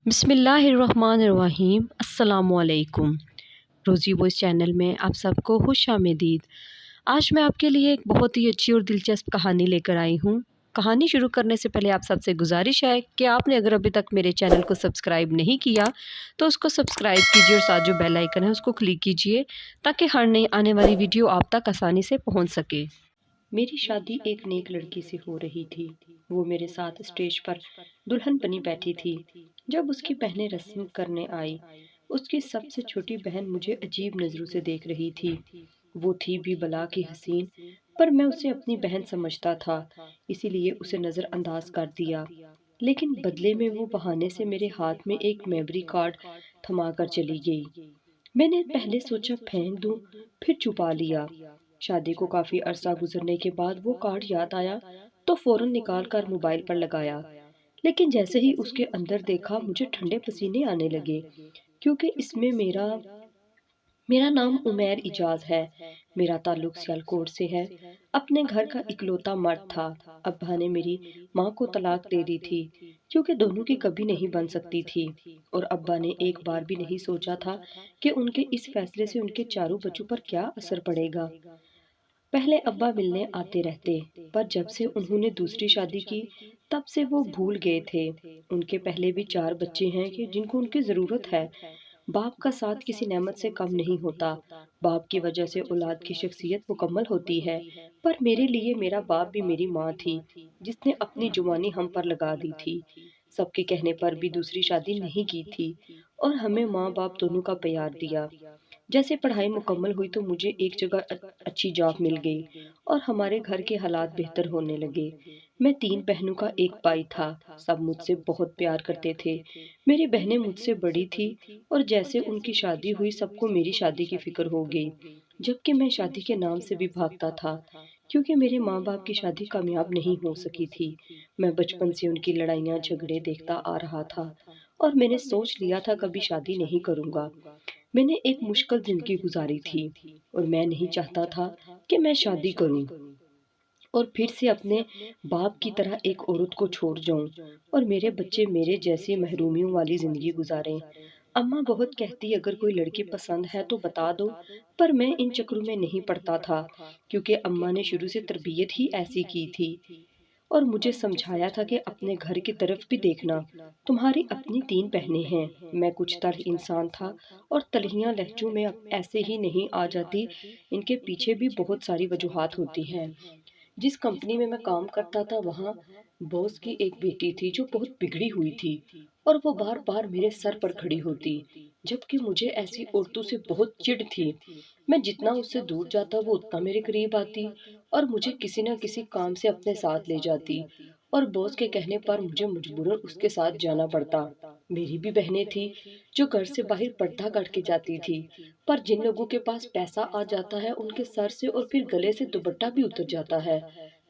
بسم اللہ الرحمن الرحیم۔ السلام علیکم۔ روزی وائس چینل میں آپ سب کو خوش آمدید۔ آج میں آپ کے لیے ایک بہت ہی اچھی اور دلچسپ کہانی لے کر آئی ہوں۔ کہانی شروع کرنے سے پہلے آپ سب سے گزارش ہے کہ آپ نے اگر ابھی تک میرے چینل کو سبسکرائب نہیں کیا تو اس کو سبسکرائب کیجیے اور ساتھ جو بیل آئیکن ہے اس کو کلک کیجیے تاکہ ہر نئی آنے والی ویڈیو آپ تک آسانی سے پہنچ سکے۔ میری شادی ایک نیک لڑکی سے ہو رہی تھی۔ وہ میرے ساتھ اسٹیج پر دلہن بنی بیٹھی تھی۔ جب اس کی بہنیں رسم کرنے آئی، اس کی سب سے چھوٹی بہن مجھے عجیب نظروں سے دیکھ رہی تھی۔ وہ تھی بھی بلا کی حسین، پر میں اسے اپنی بہن سمجھتا تھا، اسی لیے اسے نظر انداز کر دیا۔ لیکن بدلے میں وہ بہانے سے میرے ہاتھ میں ایک میموری کارڈ تھما کر چلی گئی۔ میں نے پہلے سوچا پھینک دوں، پھر چھپا لیا۔ شادی کو کافی عرصہ گزرنے کے بعد وہ کارڈ یاد آیا تو فوراً نکال کر موبائل پر لگایا۔ لیکن جیسے ہی اس کے اندر دیکھا مجھے ٹھنڈے پسینے آنے لگے، کیونکہ اس میں میرا نام عمیر اعجاز ہے۔ میرا تعلق سیالکوٹ سے ہے۔ اپنے گھر کا اکلوتا مرد تھا۔ ابا نے میری ماں کو طلاق دے دی تھی کیونکہ دونوں کی کبھی نہیں بن سکتی تھی، اور ابا نے ایک بار بھی نہیں سوچا تھا کہ ان کے اس فیصلے سے ان کے چاروں بچوں پر کیا اثر پڑے گا۔ پہلے ابا ملنے آتے رہتے، پر جب سے انہوں نے دوسری شادی کی تب سے وہ بھول گئے تھے۔ ان کے پہلے بھی 4 بچے ہیں کہ جن کو ان کی ضرورت ہے۔ باپ کا ساتھ کسی نعمت سے کم نہیں ہوتا۔ باپ کی وجہ سے اولاد کی شخصیت مکمل ہوتی ہے، پر میرے لیے میرا باپ بھی میری ماں تھی جس نے اپنی جوانی ہم پر لگا دی تھی۔ سب کے کہنے پر بھی دوسری شادی نہیں کی تھی اور ہمیں ماں باپ دونوں کا پیار دیا۔ جیسے پڑھائی مکمل ہوئی تو مجھے ایک جگہ اچھی جاب مل گئی اور ہمارے گھر کے حالات بہتر ہونے لگے۔ میں 3 بہنوں کا ایک بھائی تھا۔ سب مجھ سے بہت پیار کرتے تھے۔ میری بہنیں مجھ سے بڑی تھی اور جیسے ان کی شادی ہوئی سب کو میری شادی کی فکر ہو گئی، جبکہ میں شادی کے نام سے بھی بھاگتا تھا کیونکہ میرے ماں باپ کی شادی کامیاب نہیں ہو سکی تھی۔ میں بچپن سے ان کی لڑائیاں جھگڑے دیکھتا آ رہا تھا اور میں نے سوچ لیا تھا کبھی شادی نہیں کروں گا۔ میں نے ایک مشکل زندگی گزاری تھی اور میں نہیں چاہتا تھا کہ میں شادی کروں اور پھر سے اپنے باپ کی طرح ایک عورت کو چھوڑ جاؤں اور میرے بچے میرے جیسی محرومیوں والی زندگی گزاریں۔ اماں بہت کہتی اگر کوئی لڑکی پسند ہے تو بتا دو، پر میں ان چکروں میں نہیں پڑتا تھا کیونکہ اماں نے شروع سے تربیت ہی ایسی کی تھی اور مجھے سمجھایا تھا کہ اپنے گھر کی طرف بھی دیکھنا۔ تمہاری اپنی 3 بہنیں ہیں۔ میں کچھ تلخ انسان تھا اور تلخیاں لہجوں میں ایسے ہی نہیں آ جاتی، ان کے پیچھے بھی بہت ساری وجوہات ہوتی ہیں۔ جس کمپنی میں کام کرتا تھا وہاں باس کی ایک بیٹی تھی جو بہت بگڑی ہوئی تھی اور وہ بار بار میرے سر پر کھڑی ہوتی، جبکہ مجھے ایسی عورتوں سے بہت چڑ تھی۔ میں جتنا اس سے دور جاتا وہ اتنا میرے قریب آتی اور مجھے کسی نہ کسی کام سے اپنے ساتھ لے جاتی اور باس کے کہنے پر مجھے مجبوراً اس کے ساتھ جانا پڑتا۔ میری بھی بہنیں تھیں جو گھر سے باہر پردہ کر کے جاتی تھی، پر جن لوگوں کے پاس پیسہ آ جاتا ہے ان کے سر سے اور پھر گلے سے دوپٹہ بھی اتر جاتا ہے۔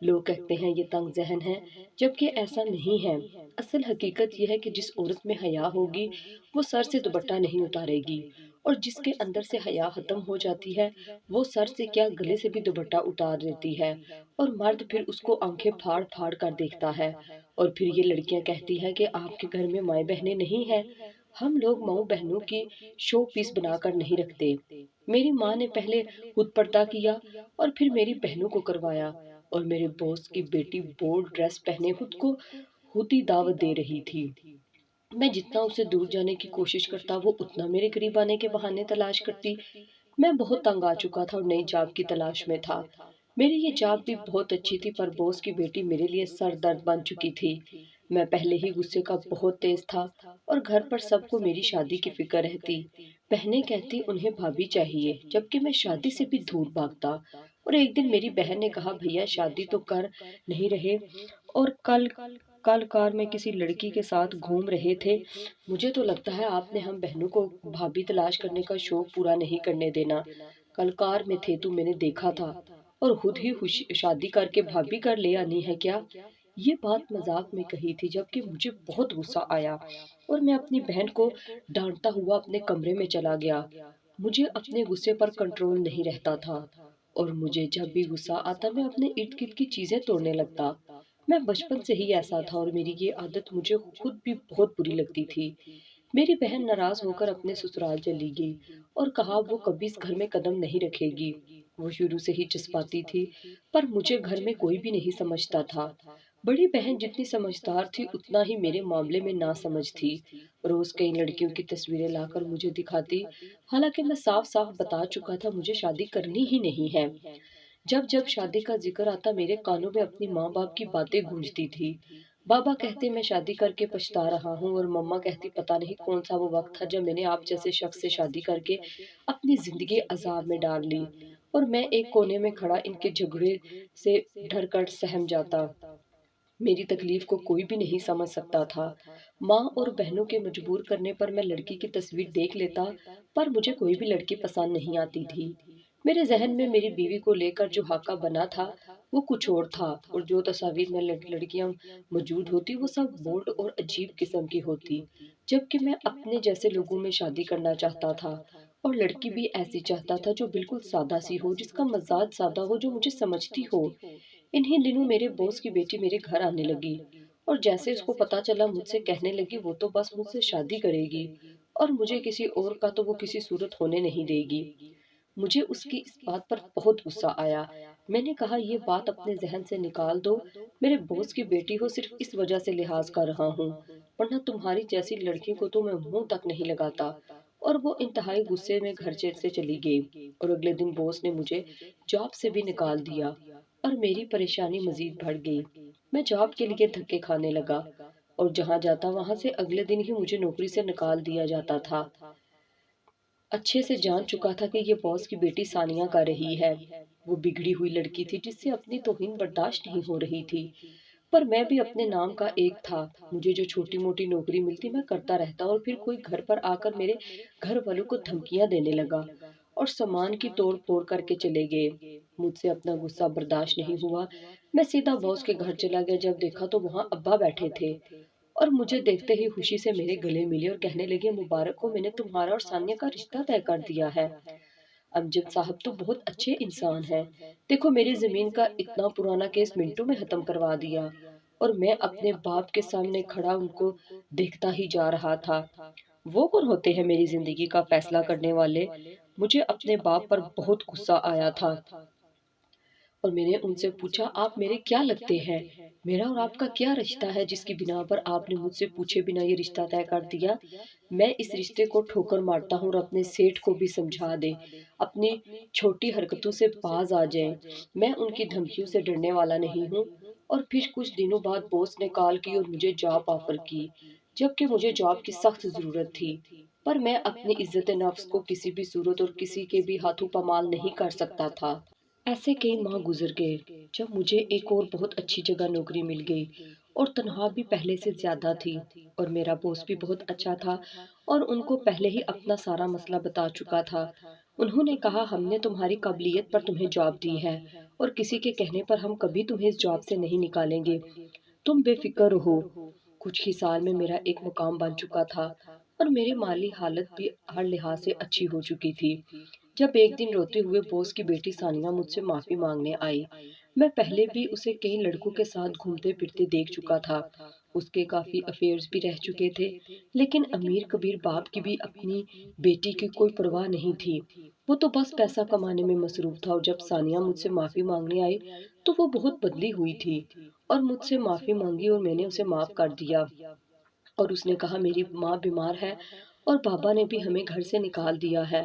لوگ کہتے ہیں یہ تنگ ذہن ہے، جبکہ ایسا نہیں ہے۔ اصل حقیقت یہ ہے کہ جس عورت میں حیا ہوگی وہ سر سے دوپٹہ نہیں اتارے گی، اور جس کے اندر سے حیا ختم ہو جاتی ہے وہ سر سے کیا گلے سے بھی دوپٹہ اتار دیتی ہے، اور مرد پھر اس کو آنکھیں پھاڑ پھاڑ کر دیکھتا ہے۔ اور پھر یہ لڑکیاں کہتی ہیں کہ آپ کے گھر میں مائیں بہنیں نہیں ہیں۔ ہم لوگ ماؤں بہنوں کی شو پیس بنا کر نہیں رکھتے۔ میری ماں نے پہلے خود پردہ کیا اور پھر میری بہنوں کو کروایا، اور میرے باس کی بیٹی بولڈ ڈریس پہنے خود ہی دعوت دے رہی تھی۔ میں جتنا اسے دور جانے کی کوشش کرتا وہ اتنا میرے قریب آنے کے بہانے تلاش کرتی۔ میں بہت تنگ آ چکا تھا اور نئی جاب کی تلاش میں تھا۔ میری یہ جاب بھی بہت اچھی تھی، پر باس کی بیٹی میرے لیے سر درد بن چکی تھی۔ میں پہلے ہی غصے کا بہت تیز تھا اور گھر پر سب کو میری شادی کی فکر رہتی۔ بہنیں کہتی انہیں بھابھی چاہیے، جبکہ میں شادی سے بھی دور بھاگتا۔ اور ایک دن میری بہن نے کہا بھیا شادی تو کر نہیں رہے اور کل کار میں کسی لڑکی کے ساتھ گھوم رہے تھے، مجھے تو لگتا ہے آپ نے ہم بہنوں کو بھابھی تلاش کرنے کا شوق پورا نہیں کرنے دینا۔ کل کار میں تھے تو میں نے دیکھا تھا، اور خود ہی شادی کر کے بھابھی کر لے آنی ہے کیا؟ یہ بات مذاق میں کہی تھی، جبکہ مجھے بہت غصہ آیا اور میں اپنی بہن کو ڈانٹتا ہوا اپنے کمرے میں چلا گیا۔ مجھے اپنے غصے پر کنٹرول نہیں رہتا تھا اور مجھے جب بھی غصہ آتا میں اپنے ارد گرد کی چیزیں توڑنے لگتا۔ میں بچپن سے ہی ایسا تھا اور میری یہ عادت مجھے خود بھی بہت بری لگتی تھی۔ میری بہن ناراض ہو کر اپنے سسرال چلی گئی اور کہا وہ کبھی اس گھر میں قدم نہیں رکھے گی۔ وہ شروع سے ہی جذباتی تھی، پر مجھے گھر میں کوئی بھی نہیں سمجھتا تھا۔ بڑی بہن جتنی سمجھدار تھی اتنا ہی میرے معاملے میں ناسمجھ تھی۔ روز کئی لڑکیوں کی تصویریں لا کر مجھے دکھاتی، حالانکہ میں صاف صاف بتا چکا تھا مجھے شادی کرنی ہی نہیں ہے۔ جب جب شادی کا ذکر آتا میرے کانوں میں اپنی ماں باپ کی باتیں گونجتی تھی۔ بابا کہتے میں شادی کر کے پچھتا رہا ہوں اور مما کہتی پتہ نہیں کون سا وہ وقت تھا جب میں نے آپ جیسے شخص سے شادی کر کے اپنی زندگی عذاب میں ڈال لی، اور میں ایک کونے میں کھڑا ان کے جھگڑے سے ڈر کر سہم جاتا۔ میری تکلیف کو کوئی بھی نہیں سمجھ سکتا تھا۔ ماں اور بہنوں کے مجبور کرنے پر میں لڑکی کی تصویر دیکھ لیتا، پر مجھے کوئی بھی لڑکی پسند نہیں آتی تھی۔ میرے ذہن میں میری بیوی کو لے کر جو خاکہ بنا تھا وہ کچھ اور تھا، اور جو تصاویر میں لڑکیاں موجود ہوتی وہ سب بولڈ اور عجیب قسم کی ہوتی، جبکہ میں اپنے جیسے لوگوں میں شادی کرنا چاہتا تھا، اور لڑکی بھی ایسی چاہتا تھا جو بالکل سادہ سی ہو، جس کا مزاج سادہ ہو، جو مجھے سمجھتی ہو۔ انہی دنوں میرے باس کی بیٹی میرے گھر آنے لگی، اور جیسے اس کو پتا چلا مجھ سے کہنے لگی وہ تو بس مجھ سے شادی کرے گی اور مجھے کسی اور کا تو وہ کسی صورت ہونے نہیں دے گی۔ مجھے اس کی اس بات پر بہت غصہ آیا۔ میں نے کہا یہ بات اپنے ذہن سے نکال دو، میرے باس کی بیٹی ہو صرف اس وجہ سے لحاظ کر رہا ہوں، ورنہ تمہاری جیسی لڑکی کو تو میں منہ تک نہیں لگاتا۔ اور وہ انتہائی غصے میں گھر سے چلی گئی، اور اگلے دن باس نے مجھے جاب سے بھی نکال دیا اور میری پریشانی مزید بڑھ گئی۔ میں جاب کے لیے دھکے کھانے لگا، اور جہاں جاتا وہاں سے اگلے دن ہی مجھے نوکری سے نکال دیا جاتا تھا۔ اچھے سے جان چکا تھا کہ یہ باس کی بیٹی ثانیہ کا رہی ہے۔ وہ بگڑی ہوئی لڑکی تھی جس سے اپنی توہین برداشت نہیں ہو رہی تھی، پر میں بھی اپنے نام کا ایک تھا۔ مجھے جو چھوٹی موٹی نوکری ملتی میں کرتا رہتا، اور پھر کوئی گھر پر آ کر میرے گھر والوں کو دھمکیاں دینے لگا اور سامان کی توڑ پھوڑ کر کے چلے گئے۔ مجھ سے اپنا غصہ برداشت نہیں ہوا، میں سیدھا باس کے گھر چلا گیا۔ جب دیکھا تو وہاں ابا بیٹھے تھے، اور مجھے دیکھتے ہی خوشی سے میرے گلے ملے اور کہنے لگے مبارک ہو، میں نے تمہارا اور ثانیہ کا رشتہ طے کر دیا ہے۔ امجد صاحب تو بہت اچھے انسان ہیں، دیکھو میری زمین کا اتنا پرانا کیس منٹوں میں ختم کروا دیا، اور میں اپنے باپ کے سامنے کھڑا ان کو دیکھتا ہی جا رہا تھا۔ وہ کون ہوتے ہیں میری زندگی کا فیصلہ کرنے والے؟ مجھے اپنے باپ پر بہت غصہ آیا تھا، اور میں نے ان سے پوچھا آپ میرے کیا لگتے ہیں؟ میرا اور آپ کا کیا رشتہ ہے جس کی بنا پر آپ نے مجھ سے پوچھے بنا یہ رشتہ طے کر دیا؟ میں اس رشتے کو ٹھوکر مارتا ہوں، اور اپنے سیٹھ کو بھی سمجھا دے اپنی چھوٹی حرکتوں سے باز آ جائیں۔ میں ان کی دھمکیوں سے ڈرنے والا نہیں ہوں۔ اور پھر کچھ دنوں بعد باس نے کال کی اور مجھے جاب آفر کی، جبکہ مجھے جاب کی سخت ضرورت تھی، پر میں اپنی عزت نفس کو کسی بھی صورت اور کسی کے بھی ہاتھوں پامال نہیں کر سکتا تھا۔ ایسے کئی ماہ گزر گئے، جب مجھے ایک اور بہت اچھی جگہ نوکری مل گئی، اور تنخواہ بھی پہلے سے زیادہ تھی، اور میرا باس بھی بہت اچھا تھا، اور ان کو پہلے ہی اپنا سارا مسئلہ بتا چکا تھا۔ انہوں نے کہا ہم نے تمہاری قابلیت پر تمہیں جاب دی ہے، اور کسی کے کہنے پر ہم کبھی تمہیں اس جاب سے نہیں نکالیں گے، تم بے فکر رہو۔ کچھ ہی سال میں میرا ایک مقام بن چکا تھا، اور میری مالی حالت بھی ہر لحاظ سے اچھی ہو چکی تھی۔ جب ایک دن روتے ہوئے باس کی بیٹی ثانیہ مجھ سے معافی مانگنے آئی، میں پہلے بھی اسے کئی لڑکوں کے ساتھ گھومتے پھرتے دیکھ چکا تھا، اس کے کافی افیئرز بھی رہ چکے تھے، لیکن امیر کبیر باپ کی بھی اپنی بیٹی کی کوئی پرواہ نہیں تھی، وہ تو بس پیسہ کمانے میں مصروف تھا۔ اور جب ثانیہ مجھ سے معافی مانگنے آئی تو وہ بہت بدلی ہوئی تھی، اور مجھ سے معافی مانگی، اور میں نے اسے معاف کر دیا، اور اس نے کہا میری ماں بیمار ہے اور بابا نے بھی ہمیں گھر سے نکال دیا ہے۔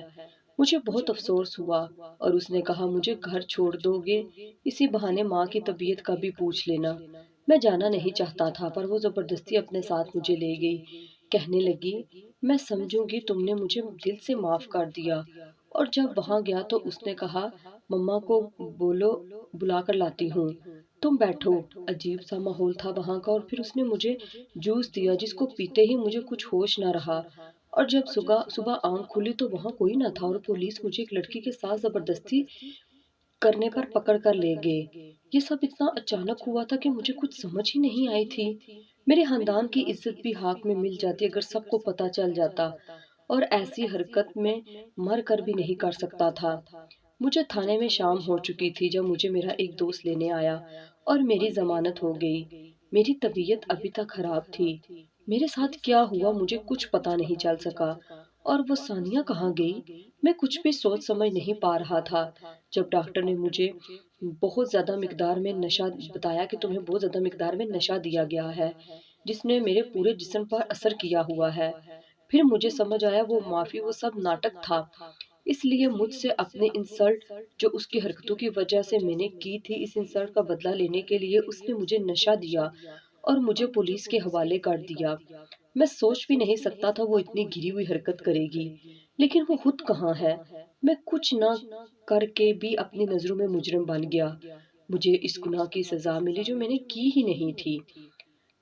مجھے بہت افسوس ہوا، اور اس نے کہا مجھے گھر چھوڑ دو گے، اسی بہانے ماں کی طبیعت کا بھی پوچھ لینا۔ میں جانا نہیں چاہتا تھا، پر وہ زبردستی اپنے ساتھ مجھے لے گئی، کہنے لگی میں سمجھوں گی تم نے مجھے دل سے معاف کر دیا۔ اور جب وہاں گیا تو اس نے کہا مما کو بولو بلا کر لاتی ہوں، تم بیٹھو۔ عجیب سا ماحول تھا وہاں کا، اور پھر اس نے مجھے جوس دیا جس کو پیتے ہی مجھے کچھ ہوش نہ رہا، اور جب صبح آنکھ کھلی تو وہاں کوئی نہ تھا، اور پولیس مجھے ایک لڑکی کے ساتھ زبردستی کرنے پر پکڑ کر لے گئے۔ یہ سب اتنا اچانک ہوا تھا کہ مجھے کچھ سمجھ ہی نہیں آئی تھی۔ میرے خاندان کی عزت بھی ہاک میں مل جاتی اگر سب کو پتہ چل جاتا، اور ایسی حرکت میں مر کر بھی نہیں کر سکتا تھا۔ مجھے تھانے میں شام ہو چکی تھی جب مجھے میرا ایک دوست لینے آیا، اور میری ضمانت ہو گئی۔ میری طبیعت ابھی تک خراب تھی۔ میرے ساتھ کیا ہوا مجھے کچھ پتا نہیں چل سکا، اور وہ ثانیہ کہاں گئی میں کچھ بھی سوچ سمجھ نہیں پا رہا تھا۔ جب ڈاکٹر نے مجھے بہت زیادہ مقدار میں نشہ بتایا کہ تمہیں بہت زیادہ مقدار میں نشہ دیا گیا ہے جس نے میرے پورے جسم پر اثر کیا ہوا ہے، پھر مجھے سمجھ آیا وہ معافی وہ سب ناٹک تھا۔ اس لیے مجھ سے اپنے انسلٹ جو اس کی حرکتوں کی وجہ سے میں نے کی تھی، اس انسلٹ کا بدلہ لینے کے لیے اس نے مجھے نشہ دیا اور مجھے پولیس کے حوالے کر دیا۔ میں سوچ بھی نہیں سکتا تھا وہ اتنی گری ہوئی حرکت کرے گی، لیکن وہ خود کہاں ہے۔ میں کچھ نہ کر کے بھی اپنی نظروں میں مجرم بن گیا۔ مجھے اس گناہ کی سزا ملی جو میں نے کی ہی نہیں تھی۔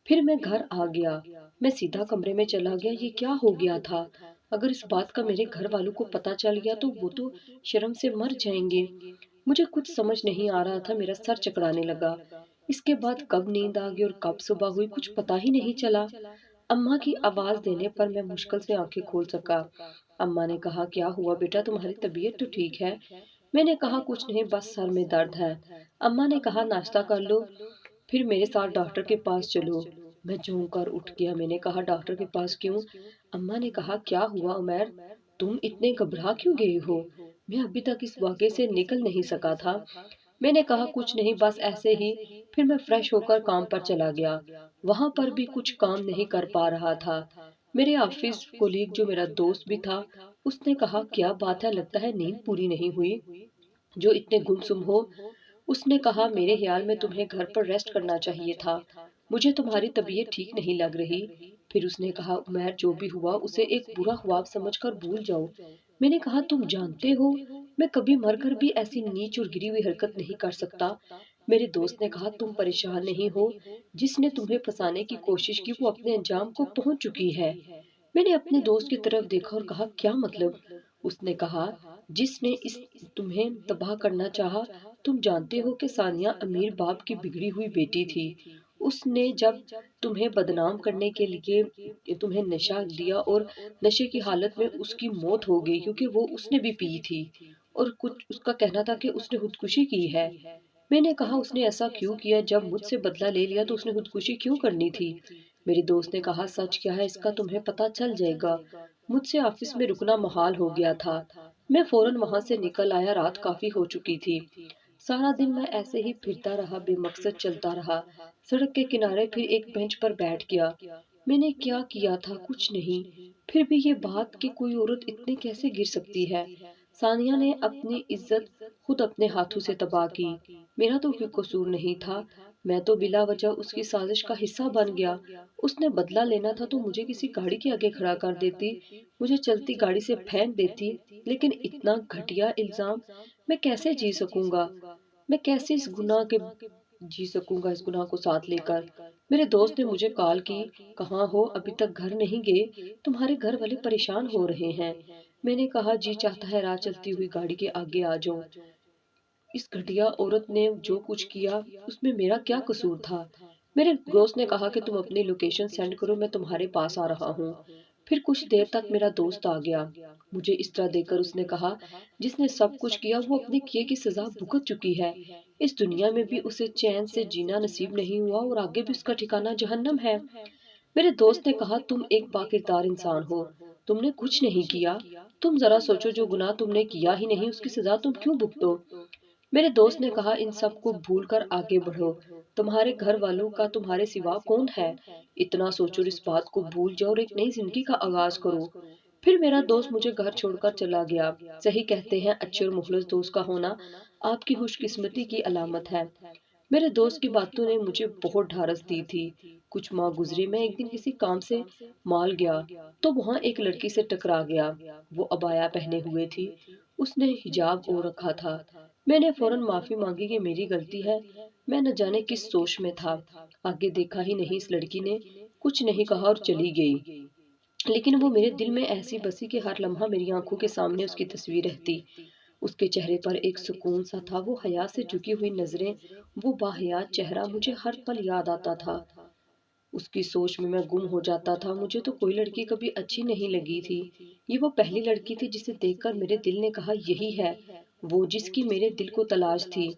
پھر میں گھر آ گیا۔ میں سیدھا کمرے میں چلا گیا۔ یہ کیا ہو گیا تھا؟ اگر اس بات کا میرے گھر والوں کو پتہ چل گیا تو وہ تو شرم سے مر جائیں گے۔ مجھے کچھ سمجھ نہیں آ رہا تھا، میرا سر چکرانے لگا۔ اس کے بعد کب نیند آ گئی اور کب صبح ہوئی کچھ پتہ ہی نہیں چلا۔ اماں کی آواز دینے پر میں مشکل سے آنکھیں کھول سکا۔ اماں نے کہا کیا ہوا بیٹا، تمہاری طبیعت تو ٹھیک ہے؟ میں نے کہا کچھ نہیں، بس سر میں درد ہے۔ اماں نے کہا ناشتہ کر لو پھر میرے ساتھ ڈاکٹر کے پاس چلو۔ میں چونک کر اٹھ گیا۔ میں نے کہا ڈاکٹر کے پاس کیوں؟ اماں نے کہا کیا ہوا عمیر، تم اتنے گھبرا کیوں گئے ہو؟ میں ابھی تک اس واقعے سے نکل نہیں سکا تھا۔ میں نے کہا کچھ نہیں، بس ایسے ہی۔ پھر میں فریش ہو کر کام پر چلا گیا۔ وہاں پر بھی کچھ کام نہیں کر پا رہا تھا۔ میرے آفس کولیگ جو میرا دوست بھی تھا اس نے کہا کیا بات ہے، لگتا ہے نیند پوری نہیں ہوئی جو اتنے گمسم ہو۔ اس نے کہا میرے خیال میں تمہیں گھر پر ریسٹ کرنا چاہیے تھا، مجھے تمہاری طبیعت ٹھیک نہیں لگ رہی۔ پھر اس نے کہا عمیر جو بھی ہوا اسے ایک برا خواب سمجھ کر بھول جاؤ۔ میں نے کہا تم جانتے ہو میں کبھی مر کر بھی ایسی نیچ اور گری ہوئی حرکت نہیں کر سکتا۔ میرے دوست نے کہا تم پریشان نہیں ہو، جس نے تمہیں پھنسانے کی کوشش کی وہ اپنے انجام کو پہنچ چکی ہے۔ میں نے اپنے دوست کی طرف دیکھا اور کہا کیا مطلب؟ اس نے کہا جس نے تمہیں تباہ کرنا چاہا، تم جانتے ہو کہ ثانیہ امیر باپ کی بگڑی ہوئی بیٹی تھی۔ اس نے جب تمہیں بدنام کرنے کے لیے تمہیں نشہ دیا اور نشے کی حالت میں اس کی موت ہو گئی کیونکہ وہ اس نے بھی پی تھی، اور کچھ اس کا کہنا تھا کہ اس نے خودکشی کی ہے۔ میں نے کہا اس نے ایسا کیوں کیا؟ جب مجھ سے بدلہ لے لیا تو اس نے خودکشی کیوں کرنی تھی؟ میری دوست نے کہا سچ کیا ہے اس کا تمہیں پتہ چل جائے گا۔ مجھ سے آفس میں رکنا محال ہو گیا تھا۔ میں فوراً وہاں سے نکل آیا، رات کافی ہو چکی تھی۔ سارا دن میں ایسے ہی پھرتا رہا، بے مقصد چلتا رہا۔ سڑک کے کنارے پھر ایک بینچ پر بیٹھ گیا۔ میں نے کیا کیا تھا؟ کچھ نہیں۔ پھر بھی یہ بات کہ کوئی عورت اتنے کیسے گر سکتی ہے؟ ثانیہ نے اپنی عزت خود اپنے ہاتھوں سے تباہ کی۔ میرا تو کوئی قصور نہیں تھا، میں تو بلا وجہ اس کی سازش کا حصہ بن گیا۔ اس نے بدلہ لینا تھا تو مجھے کسی گاڑی کے آگے کھڑا کر دیتی، مجھے چلتی گاڑی سے پھینک دیتی، لیکن اتنا گھٹیا الزام میں کیسے جی سکوں گا؟ میں کیسے اس گناہ کو ساتھ لے کر؟ میرے دوست نے مجھے کال کی، کہاں ہو؟ ابھی تک گھر نہیں گئے؟ تمہارے گھر والے پریشان ہو رہے ہیں۔ میں نے کہا جی چاہتا ہے راہ چلتی ہوئی گاڑی کے آگے آ جاؤں۔ اس گھٹیا عورت نے جو کچھ کیا اس میں میرا کیا قصور تھا؟ میرے دوست نے کہا کہ تم اپنی لوکیشن سینڈ کرو، میں تمہارے پاس آ رہا ہوں۔ پھر کچھ دیر تک میرا دوست آ گیا۔ مجھے اس طرح دیکھ کر اس نے کہا جس نے سب کچھ کیا وہ اپنے کیے کی سزا بھگت چکی ہے، اس دنیا میں بھی اسے چین سے جینا نصیب نہیں ہوا اور آگے بھی اس کا ٹھکانہ جہنم ہے۔ میرے دوست نے کہا تم ایک باکردار انسان ہو، تم نے کچھ نہیں کیا، تم ذرا سوچو جو گناہ تم نے کیا ہی نہیں اس کی سزا تم کیوں بھگتو؟ میرے دوست نے کہا ان سب کو بھول کر آگے بڑھو، تمہارے گھر والوں کا تمہارے سوا کون ہے؟ اتنا سوچو، اس بات کو بھول جاؤ اور ایک نئی زندگی کا آغاز کرو۔ پھر میرا دوست مجھے گھر چھوڑ کر چلا گیا۔ صحیح کہتے ہیں اچھے اور مخلص دوست کا ہونا آپ کی خوش قسمتی کی علامت ہے۔ میرے دوست کی باتوں نے مجھے بہت ڈھارس دی تھی۔ کچھ ماہ گزرے، میں ایک دن کسی کام سے مال گیا تو وہاں ایک لڑکی سے ٹکرا گیا۔ وہ عبایا پہنے ہوئے تھی، اس نے حجاب اوڑھ رکھا تھا۔ میں نے فوراً معافی مانگی کہ میری غلطی ہے، میں نہ جانے کس سوچ میں تھا۔ آگے دیکھا ہی نہیں، اس لڑکی نے کچھ نہیں کہا اور چلی گئی، لیکن وہ میرے دل میں ایسی بسی کہ ہر لمحہ میری آنکھوں کے سامنے اس کی تصویر رہتی۔ اس کے چہرے پر ایک سکون سا تھا، وہ حیا سے جھکی ہوئی نظریں، وہ باحیات چہرہ مجھے ہر پل یاد آتا تھا۔ اس کی سوچ میں گم ہو جاتا تھا۔ مجھے تو کوئی لڑکی کبھی اچھی نہیں لگی تھی، یہ وہ پہلی لڑکی تھی جسے دیکھ کر میرے دل نے کہا یہی ہے وہ جس کی میرے دل کو تلاش تھی۔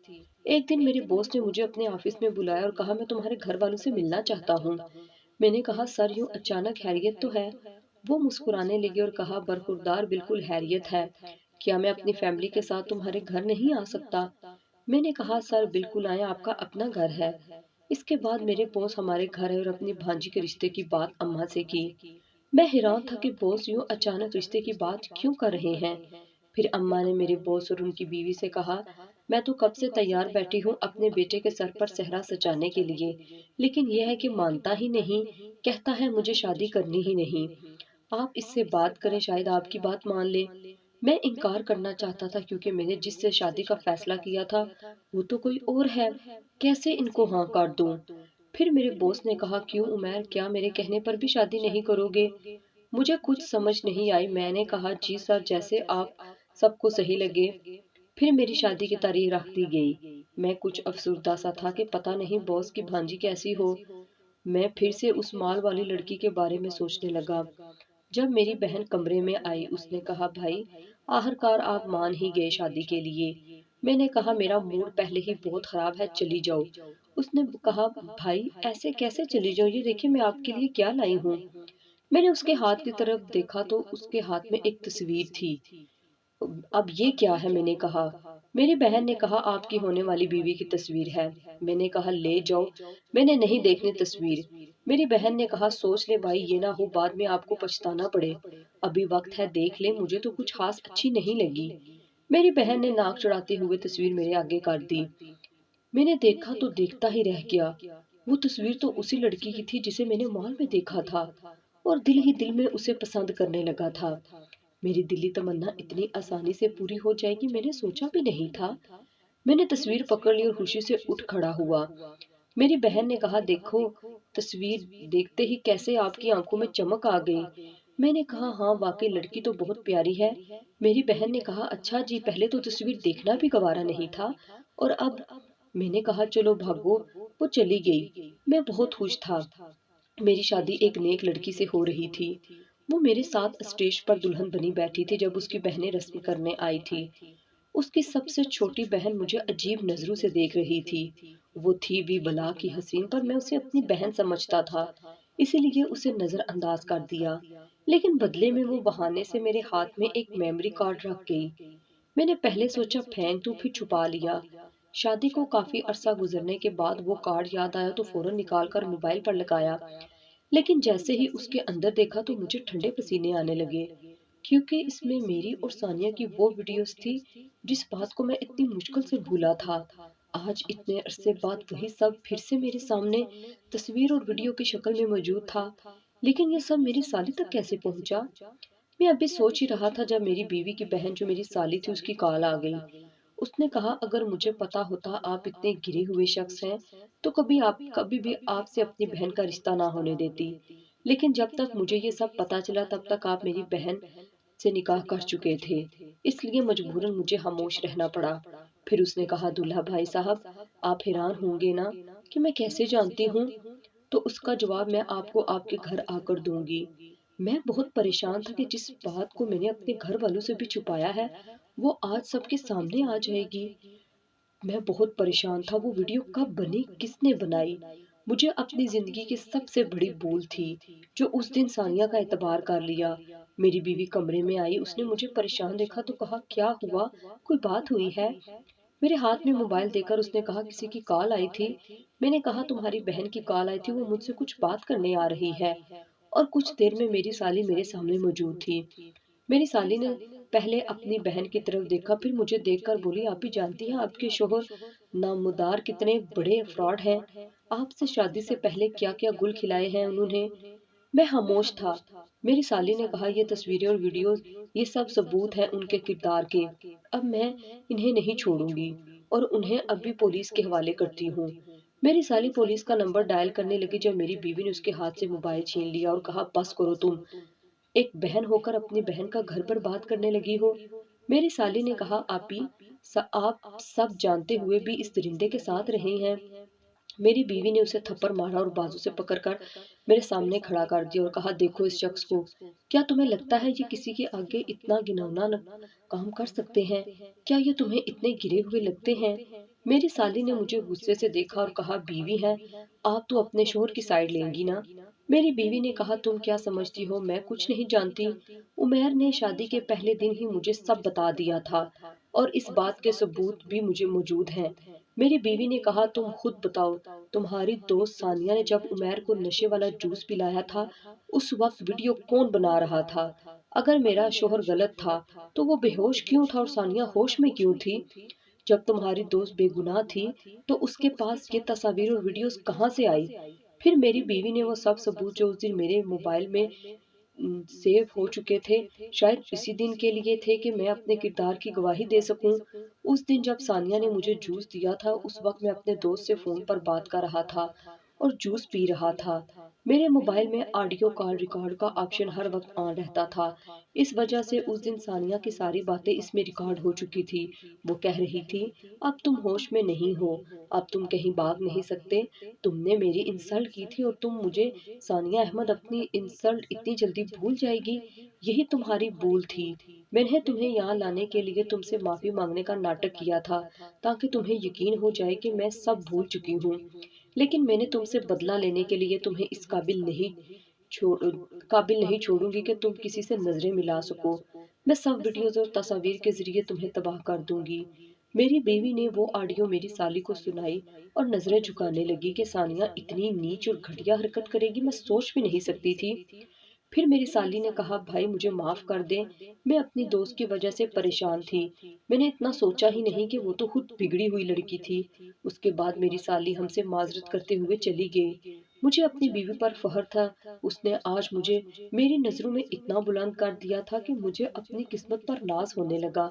ایک دن میرے باس نے مجھے اپنے آفس میں بلایا اور کہا میں تمہارے گھر والوں سے ملنا چاہتا ہوں۔ میں نے کہا سر یوں اچانک، خیریت تو ہے؟ وہ مسکرانے لگے اور کہا برخوردار بالکل خیریت ہے، کیا میں اپنی فیملی کے ساتھ تمہارے گھر نہیں آ سکتا؟ میں نے کہا سر بالکل آئیں، آپ کا اپنا گھر ہے۔ اس کے بعد میرے باس ہمارے گھر آئے اور اپنی بھانجی کے رشتے کی بات اماں سے کی۔ میں حیران تھا کہ باس یوں اچانک رشتے کی بات کیوں کر رہے ہیں۔ پھر اماں نے میرے باس اور ان کی بیوی سے کہا میں تو کب سے تیار بیٹھی ہوں اپنے بیٹے کے سر پر صحرا سجانے کے لیے، لیکن یہ ہے کہ مانتا ہی نہیں، کہتا ہے مجھے شادی کرنی ہی نہیں۔ آپ اس سے بات کریں، شاید آپ کی بات مان لے۔ میں انکار کرنا چاہتا تھا کیونکہ میں نے جس سے شادی کا فیصلہ کیا تھا وہ تو کوئی اور ہے، کیسے ان کو ہاں کر دوں؟ پھر میرے باس نے کہا کیوں عمیر، کیا میرے کہنے پر بھی شادی نہیں کرو گے؟ مجھے کچھ سمجھ نہیں آئی۔ میں نے کہا جی سر، جیسے آپ سب کو صحیح لگے۔ پھر میری شادی کی تاریخ رکھ دی گئی۔ میں کچھ افسردہ سا تھا کہ پتہ نہیں باس کی بھانجی کیسی ہو۔ میں پھر سے اس مال والی لڑکی کے بارے میں سوچنے لگا۔ جب میری بہن کمرے میں آئی اس نے کہا بھائی آخرکار آپ مان ہی گئے شادی کے لیے۔ میں نے کہا میرا موڈ پہلے ہی بہت خراب ہے، چلی جاؤ۔ اس نے کہا بھائی ایسے کیسے چلی جاؤ، یہ دیکھیں میں آپ کے لیے کیا لائی ہوں۔ میں نے اس کے ہاتھ کی طرف دیکھا تو اس کے ہاتھ میں ایک تصویر تھی۔ اب یہ کیا ہے؟ میں نے کہا۔ میری بہن نے کہا آپ کی ہونے والی بیوی کی تصویر ہے۔ میں نے کہا لے جاؤ، میں نے نہیں دیکھنی تصویر۔ میری بہن نے کہا سوچ لے بھائی، یہ نہ ہو بعد میں آپ کو پچھتانا پڑے، ابھی وقت ہے دیکھ لے، مجھے تو کچھ خاص اچھی نہیں لگی۔ میری بہن نے ناک چڑھاتے ہوئے تصویر میرے آگے کر دی۔ میں نے دیکھا تو دیکھتا ہی رہ گیا۔ وہ تصویر تو اسی لڑکی کی تھی جسے میں نے مال میں دیکھا تھا اور دل ہی دل میں اسے پسند کرنے لگا تھا۔ میری دلی تمنا اتنی آسانی سے پوری ہو جائے گی میں نے سوچا بھی نہیں تھا۔ میں نے تصویر پکڑ لی اور خوشی سے اٹھ کھڑا ہوا۔ میری بہن نے کہا دیکھو تصویر، دیکھتے ہی کیسے آپ کی آنکھوں میں چمک آ گئی۔ میں نے کہا ہاں واقعی لڑکی تو بہت پیاری ہے۔ میری بہن نے کہا اچھا جی، پہلے تو تصویر دیکھنا بھی گوارا نہیں تھا اور اب؟ میں نے کہا چلو بھاگو۔ وہ چلی گئی۔ میں بہت خوش تھا، میری شادی ایک نیک لڑکی سے ہو رہی تھی۔ وہ میرے ساتھ اسٹیج پر دلہن بنی بیٹھی تھی جب اس کی بہنیں رسم کرنے آئی تھی۔ اس کی سب سے چھوٹی بہن مجھے عجیب نظروں سے دیکھ رہی تھی۔ وہ تھی بھی بلا کی حسین، پر میں اسے اپنی بہن سمجھتا تھا، اسی لیے اسے نظر انداز کر دیا۔ لیکن بدلے میں وہ بہانے سے میرے ہاتھ میں ایک میموری کارڈ رکھ گئی۔ میں نے پہلے سوچا پھینک دوں، پھر چھپا لیا۔ شادی کو کافی عرصہ گزرنے کے بعد وہ کارڈ یاد آیا تو فوراً نکال کر موبائل پر لگایا، لیکن جیسے ہی اس کے اندر دیکھا تو مجھے ٹھنڈے پسینے آنے لگے، کیونکہ اس میں میری اور ثانیہ کی وہ ویڈیوز تھی جس بات کو میں اتنی مشکل سے بھولا تھا۔ آج اتنے عرصے بعد وہی سب پھر سے میرے سامنے تصویر اور ویڈیو کی شکل میں موجود تھا، لیکن یہ سب میری سالی تک کیسے پہنچا؟ میں ابھی سوچ ہی رہا تھا جب میری بیوی کی بہن جو میری سالی تھی اس کی کال آ گئی۔ اس نے کہا اگر مجھے پتا ہوتا آپ اتنے گرے ہوئے شخص ہیں تو کبھی بھی آپ سے اپنی بہن کا رشتہ نہ ہونے دیتی، لیکن جب تک مجھے یہ سب پتا چلا تب تک آپ میری بہن سے نکاح کر چکے تھے، اس لیے مجبوراً مجھے خاموش رہنا پڑا۔ پھر اس نے کہا دلہا بھائی صاحب آپ حیران ہوں گے نا کہ میں کیسے جانتی ہوں، تو اس کا جواب میں آپ کو آپ کے گھر آ کر دوں گی۔ میں بہت پریشان تھا کہ جس بات کو میں نے اپنے گھر والوں سے بھی چھپایا ہے وہ آج سب کے سامنے آ جائے گی۔ میں بہت پریشان تھا، وہ ویڈیو کب بنی، کس نے بنائی؟ مجھے اپنی زندگی کی سب سے بڑی بھول تھی جو اس دن ثانیہ کا اعتبار کر لیا۔ میری بیوی کمرے میں آئی، اس نے مجھے پریشان دیکھا تو کہا کیا ہوا، کوئی بات ہوئی ہے؟ میرے ہاتھ میں موبائل دے کر اس نے کہا کسی کی کال آئی تھی۔ میں نے کہا تمہاری بہن کی کال آئی تھی، وہ مجھ سے کچھ بات کرنے آ رہی ہے، اور کچھ دیر میں میری سالی میرے سامنے موجود تھی۔ میری سالی نے پہلے اپنی بہن کی طرف دیکھا، پھر مجھے دیکھ کر بولی آپ بھی جانتی ہیں آپ کے شوہر نامدار کتنے بڑے فراڈ ہیں، آپ سے شادی سے پہلے کیا کیا گل کھلائے ہیں انہوں نے۔ میں خاموش تھا۔ میری سالی نے کہا یہ تصویریں اور ویڈیوز یہ سب ثبوت ہیں ان کے کردار کے، اب میں انہیں نہیں چھوڑوں گی اور انہیں اب بھی پولیس کے حوالے کرتی ہوں۔ میری سالی پولیس کا نمبر ڈائل کرنے لگی جب میری بیوی نے اس کے ہاتھ سے موبائل چھین لیا اور کہا بس کرو، تم ایک بہن ہو کر اپنی بہن کا گھر پر بات کرنے لگی ہو۔ میری سالی نے کہا آپی آپ سب جانتے ہوئے بھی اس درندے کے ساتھ رہے ہیں۔ میری بیوی نے اسے تھپڑ مارا اور بازو سے پکڑ کر میرے سامنے کھڑا کر دیا اور کہا دیکھو اس شخص کو، کیا تمہیں لگتا ہے یہ کسی کے آگے اتنا گھناؤنا کام کر سکتے ہیں؟ کیا یہ تمہیں اتنے گرے ہوئے لگتے ہیں؟ میری سالی نے مجھے غصے سے دیکھا اور کہا بیوی ہے آپ تو اپنے شوہر کی سائیڈ لیں گی نا؟ میری بیوی نے کہا تم کیا سمجھتی ہو میں کچھ نہیں جانتی؟ عمیر نے شادی کے پہلے دن ہی مجھے سب بتا دیا تھا اور اس بات کے ثبوت بھی مجھے موجود ہیں۔ میری بیوی نے کہا تم خود بتاؤ تمہاری دوست ثانیہ نے جب عمیر کو نشے والا جوس پلایا تھا اس وقت ویڈیو کون بنا رہا تھا؟ اگر میرا شوہر غلط تھا تو وہ بے ہوش کیوں تھا اور ثانیہ ہوش میں کیوں تھی؟ جب تمہاری دوست بے گناہ تھی تو اس کے پاس یہ تصاویر اور ویڈیوز کہاں سے آئی؟ پھر میری بیوی نے وہ سب ثبوت جو اس دن میرے موبائل میں سیو ہو چکے تھے شاید اسی دن کے لیے تھے کہ میں اپنے کردار کی گواہی دے سکوں۔ اس دن جب ثانیہ نے مجھے جوس دیا تھا اس وقت میں اپنے دوست سے فون پر بات کر رہا تھا اور جوس پی رہا تھا۔ میرے موبائل میں آڈیو کال ریکارڈ کا آپشن ہر وقت آن رہتا تھا، اس وجہ سے اس دن ثانیہ کی ساری باتیں اس میں ریکارڈ ہو چکی تھی۔ وہ کہہ رہی تھی اب تم ہوش میں نہیں ہو، اب تم کہیں بھاگ نہیں سکتے، تم نے میری انسلٹ کی تھی اور تم مجھے ثانیہ احمد اپنی انسلٹ اتنی جلدی بھول جائے گی، یہی تمہاری بھول تھی۔ میں نے تمہیں یہاں لانے کے لیے تم سے معافی مانگنے کا ناٹک کیا تھا تاکہ تمہیں یقین ہو جائے کہ میں سب بھول چکی ہوں، لیکن میں نے تم سے بدلہ لینے کے لیے تمہیں اس قابل نہیں چھوڑوں گی کہ تم کسی سے نظریں ملا سکو۔ میں سب ویڈیوز اور تصاویر کے ذریعے تمہیں تباہ کر دوں گی۔ میری بیوی نے وہ آڈیو میری سالی کو سنائی اور نظریں جھکانے لگی کہ ثانیہ اتنی نیچ اور گھٹیا حرکت کرے گی میں سوچ بھی نہیں سکتی تھی۔ پھر میری سالی نے کہا بھائی مجھے معاف کر دیں، میں اپنی دوست کی وجہ سے پریشان تھی، میں نے اتنا سوچا ہی نہیں کہ وہ تو خود بگڑی ہوئی لڑکی تھی۔ اس کے بعد میری سالی ہم سے معذرت کرتے ہوئے چلی گئی۔ مجھے اپنی بیوی پر فخر تھا، اس نے آج مجھے میری نظروں میں اتنا بلند کر دیا تھا کہ مجھے اپنی قسمت پر ناز ہونے لگا۔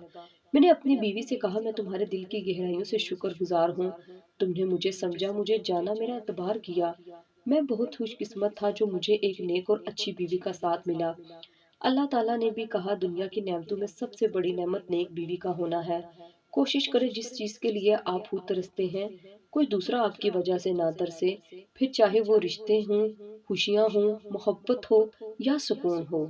میں نے اپنی بیوی سے کہا میں تمہارے دل کی گہرائیوں سے شکر گزار ہوں، تم نے مجھے سمجھا، مجھے جانا، میرا اعتبار کیا۔ میں بہت خوش قسمت تھا جو مجھے ایک نیک اور اچھی بیوی کا ساتھ ملا۔ اللہ تعالیٰ نے بھی کہا دنیا کی نعمتوں میں سب سے بڑی نعمت نیک بیوی کا ہونا ہے۔ کوشش کریں جس چیز کے لیے آپ خود ترستے ہیں کوئی دوسرا آپ کی وجہ سے نہ ترسے، پھر چاہے وہ رشتے ہوں، خوشیاں ہوں، محبت ہو یا سکون ہو۔